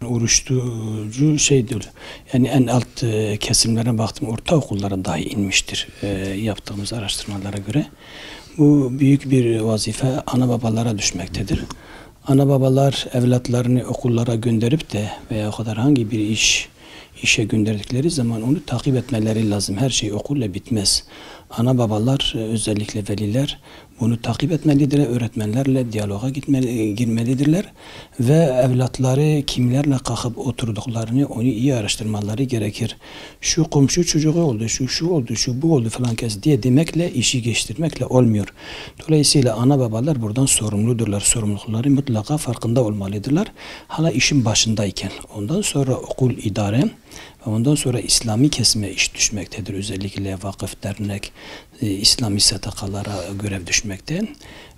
Uyuşturucu şeydir. Yani en alt kesimlere baktım, ortaokullara dahi inmiştir yaptığımız araştırmalara göre. Bu büyük bir vazife ana babalara düşmektedir. Ana babalar evlatlarını okullara gönderip de veya o kadar hangi bir işe gönderdikleri zaman onu takip etmeleri lazım. Her şey okulla bitmez. Ana babalar, özellikle veliler bunu takip etmelidir, öğretmenlerle diyaloga girmelidirler ve evlatları kimlerle kalkıp oturduklarını onu iyi araştırmaları gerekir. Şu komşu çocuğu oldu, şu oldu, şu bu oldu falan kez diye demekle, işi geçtirmekle olmuyor. Dolayısıyla ana babalar buradan sorumludurlar. Sorumlulukları mutlaka farkında olmalıdırlar. Hala işin başındayken. Ondan sonra okul, idare ve ondan sonra İslami kesime iş düşmektedir. Özellikle vakıf, dernek, İslami STK'lara görev düşmekte.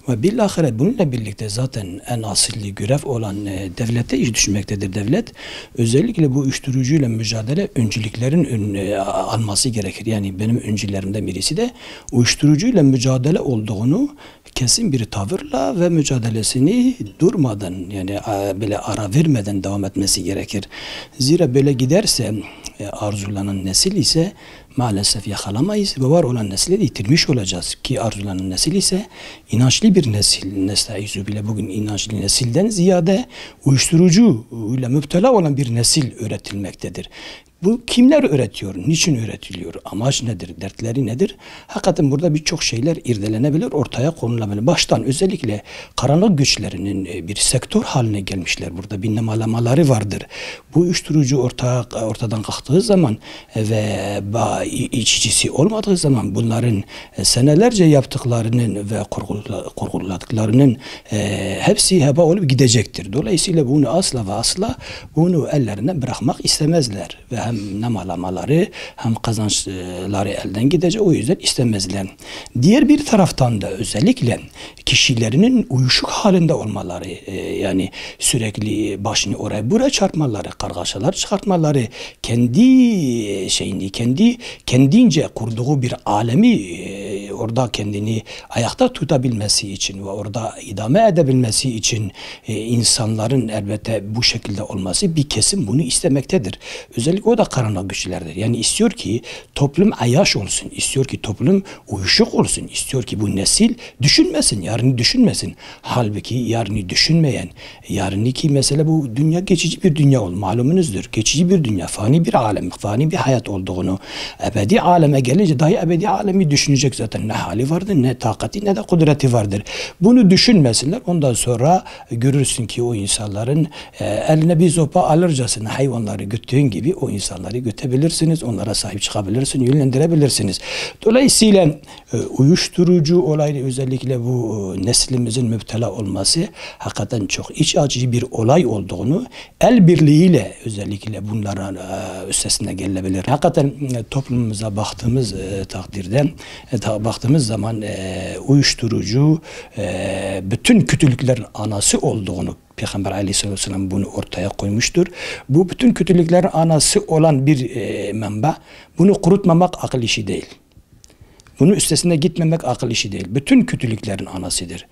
Ve bilahare bununla birlikte zaten en asıllı görev olan devlete iş düşmektedir. Devlet özellikle bu uyuşturucuyla mücadele öncülüklerin alması gerekir. Yani benim öncülerimden birisi de uyuşturucuyla mücadele olduğunu kesin bir tavırla ve mücadelesini durmadan, yani böyle ara vermeden devam etmesi gerekir. Zira böyle giderse arzulanan nesil ise maalesef yakalamayız ve var olan nesli de yitirmiş olacağız. Ki arzulanan nesil ise inançlı bir nesil. Nestaizu bile bugün inançlı nesilden ziyade uyuşturucu ile müptela olan bir nesil öğretilmektedir. Bu kimler öğretiyor? Niçin öğretiliyor? Amaç nedir? Dertleri nedir? Hakikaten burada birçok şeyler irdelenebilir, ortaya konulabilir. Baştan özellikle karanlık güçlerinin bir sektör haline gelmişler. Burada bir nemalamaları vardır. Bu uyuşturucu ortadan kalktığı zaman ve içicisi olmadığı zaman bunların senelerce yaptıklarının ve kurguladıklarının hepsi heba olup gidecektir. Dolayısıyla bunu asla ve asla bunu ellerinden bırakmak istemezler ve hem nemalamaları hem kazançları elden gidecek, o yüzden istemezler. Diğer bir taraftan da özellikle kişilerinin uyuşuk halinde olmaları, yani sürekli başını oraya buraya çarpmaları, kargaşalar çıkartmaları, kendince kurduğu bir alemi orada kendini ayakta tutabilmesi için ve orada idame edebilmesi için insanların elbette bu şekilde olması, bir kesim bunu istemektedir. Özellikle o da karanlık güçlerdir. Yani istiyor ki toplum ayyaş olsun, istiyor ki toplum uyuşuk olsun, istiyor ki bu nesil düşünmesin, yarını düşünmesin. Halbuki yarını düşünmeyen, yarınki mesele bu dünya geçici bir dünya malumunuzdur. Geçici bir dünya, fani bir alem, fani bir hayat olduğunu, ebedi aleme gelince dahi ebedi alemi düşünecek zaten. Ne hali vardır, ne takati, ne de kudreti vardır. Bunu düşünmesinler. Ondan sonra görürsün ki o insanların eline bir zopa alırcasına hayvanları güttüğün gibi o insanları götebilirsiniz, onlara sahip çıkabilirsiniz, yönlendirebilirsiniz. Dolayısıyla uyuşturucu olayı, özellikle bu neslimizin müptela olması hakikaten çok iç açıcı bir olay olduğunu, el birliğiyle özellikle bunların üstesine gelebilir. Hakikaten toplumumuza baktığımız takdirde, baktığımız zaman uyuşturucu bütün kötülüklerin anası olduğunu Peygamber Aleyhisselatü Vesselam bunu ortaya koymuştur. Bu bütün kötülüklerin anası olan bir menba. Bunu kurutmamak akıl işi değil. Bunun üstesine gitmemek akıl işi değil. Bütün kötülüklerin anasıdır.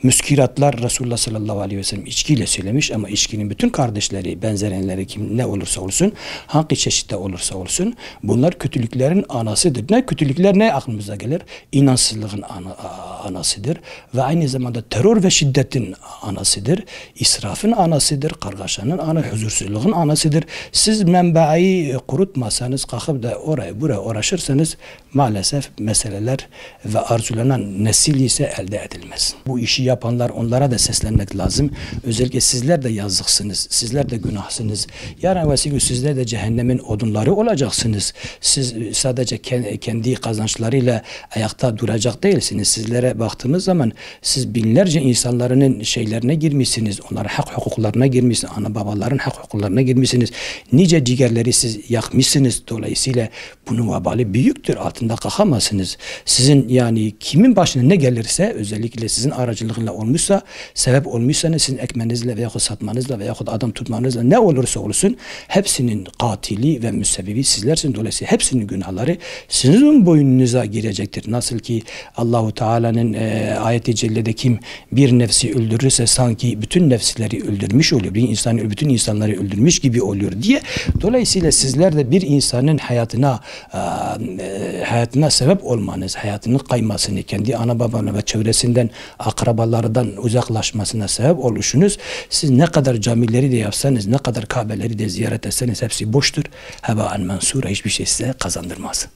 Müskiratlar Resulullah sallallahu aleyhi ve sellem içkiyle söylemiş ama içkinin bütün kardeşleri, benzerenleri kim ne olursa olsun, hangi çeşitte olursa olsun bunlar kötülüklerin anasıdır. Ne kötülükler ne aklımıza gelir? İnansızlığın anasıdır ve aynı zamanda terör ve şiddetin anasıdır. İsrafın anasıdır, kargaşanın huzursuzluğun anasıdır. Siz menbaayı kurutmasanız, kalkıp da buraya uğraşırsanız maalesef meseleler ve arzulanan nesil ise elde edilmez. Bu işi yapanlar, onlara da seslenmek lazım. Özellikle sizler de yazıksınız, sizler de günahsınız. Yarın vesile sizler de cehennemin odunları olacaksınız. Siz sadece kendi kazançlarıyla ayakta duracak değilsiniz. Sizlere baktığımız zaman siz binlerce insanların şeylerine girmişsiniz. Onların hak hukuklarına girmişsiniz. Ana babaların hak hukuklarına girmişsiniz. Nice ciğerleri siz yakmışsınız. Dolayısıyla bunun vebali büyüktür. altında kalkamazsınız. Sizin yani kimin başına ne gelirse, özellikle sizin aracılığıyla olmuşsa, sebep olmuşsa, sizin ekmenizle veya satmanızla veya adam tutmanızla ne olursa olsun hepsinin katili ve müsebbibi sizlersiniz. Dolayısıyla hepsinin günahları sizin boynunuza girecektir. Nasıl ki Allahu Teala'nın ayet-i cellede kim bir nefsi öldürürse sanki bütün nefsleri öldürmüş oluyor. Bir insan bütün insanları öldürmüş gibi oluyor diye. Dolayısıyla sizler de bir insanın hayatına sebep olmanız, hayatının kaymasını, kendi ana babana ve çevresinden, akrabalardan uzaklaşmasına sebep oluşunuz. Siz ne kadar camileri de yapsanız, ne kadar Kabe'leri de ziyaret etseniz hepsi boştur. Hebaen mensura, hiçbir şey size kazandırmaz.